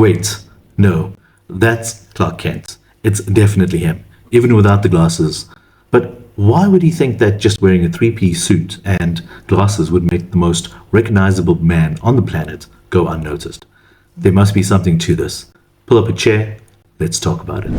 Wait, no, that's Clark Kent. It's definitely him, even without the glasses. But why would he think that just wearing a three-piece suit and glasses would make the most recognizable man on the planet go unnoticed? There must be something to this. Pull up a chair, let's talk about it.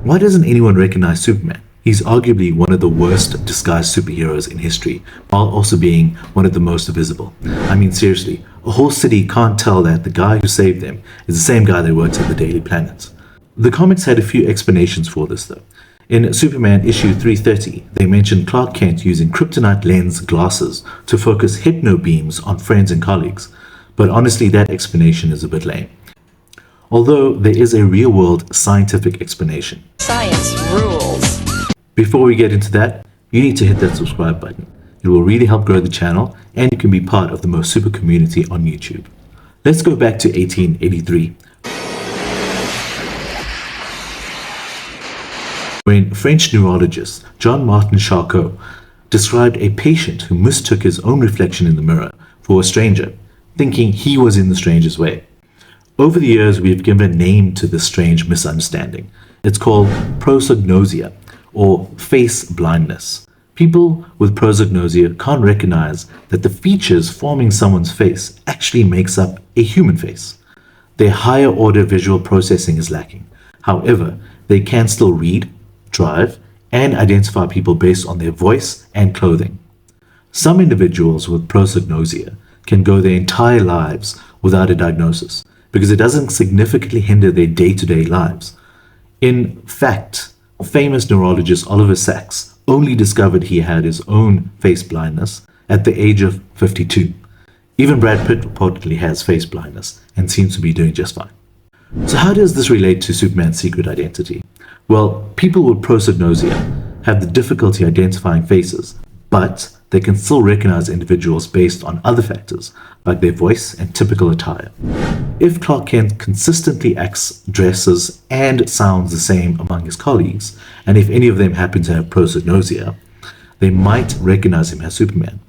Why doesn't anyone recognize Superman? He's arguably one of the worst disguised superheroes in history, while also being one of the most visible. I mean, seriously, a whole city can't tell that the guy who saved them is the same guy that works at the Daily Planet. The comics had a few explanations for this, though. In Superman issue 330, they mentioned Clark Kent using kryptonite lens glasses to focus hypno beams on friends and colleagues, but honestly, that explanation is a bit lame. Although there is a real-world scientific explanation. Science rules. Before we get into that, you need to hit that subscribe button. It will really help grow the channel, and you can be part of the most super community on YouTube. Let's go back to 1883, when French neurologist Jean-Martin Charcot described a patient who mistook his own reflection in the mirror for a stranger, thinking he was in the stranger's way. Over the years, we have given a name to this strange misunderstanding. It's called prosopagnosia, or face blindness. People with prosopagnosia can't recognize that the features forming someone's face actually makes up a human face. Their higher order visual processing is lacking. However, they can still read, drive, and identify people based on their voice and clothing. Some individuals with prosopagnosia can go their entire lives without a diagnosis because it doesn't significantly hinder their day-to-day lives. In fact, famous neurologist Oliver Sacks only discovered he had his own face blindness at the age of 52. Even Brad Pitt reportedly has face blindness and seems to be doing just fine. So how does this relate to Superman's secret identity? Well, people with prosopagnosia have the difficulty identifying faces, but they can still recognize individuals based on other factors, like their voice and typical attire. If Clark Kent consistently acts, dresses, and sounds the same among his colleagues, and if any of them happen to have prosopagnosia, they might recognize him as Superman.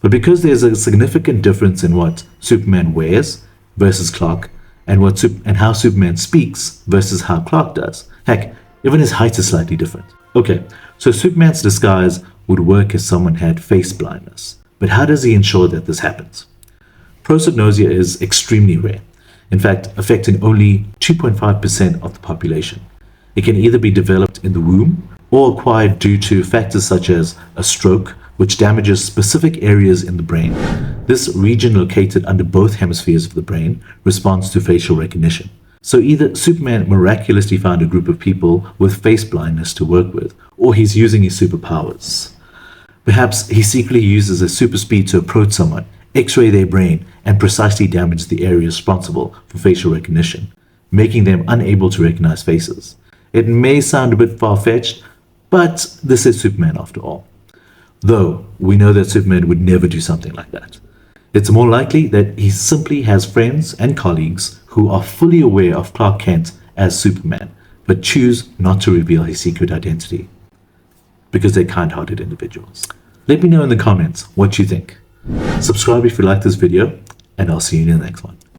But because there's a significant difference in what Superman wears versus Clark, and how Superman speaks versus how Clark does, heck, even his height is slightly different. Okay, so Superman's disguise would work if someone had face blindness. But how does he ensure that this happens? Prosopagnosia is extremely rare, in fact, affecting only 2.5% of the population. It can either be developed in the womb or acquired due to factors such as a stroke, which damages specific areas in the brain. This region, located under both hemispheres of the brain, responds to facial recognition. So either Superman miraculously found a group of people with face blindness to work with, or he's using his superpowers. Perhaps he secretly uses a super speed to approach someone, x-ray their brain, and precisely damage the area responsible for facial recognition, making them unable to recognize faces. It may sound a bit far-fetched, but this is Superman after all. Though we know that Superman would never do something like that. It's more likely that he simply has friends and colleagues who are fully aware of Clark Kent as Superman, but choose not to reveal his secret identity because they're kind-hearted individuals. Let me know in the comments what you think. Subscribe if you like this video, and I'll see you in the next one.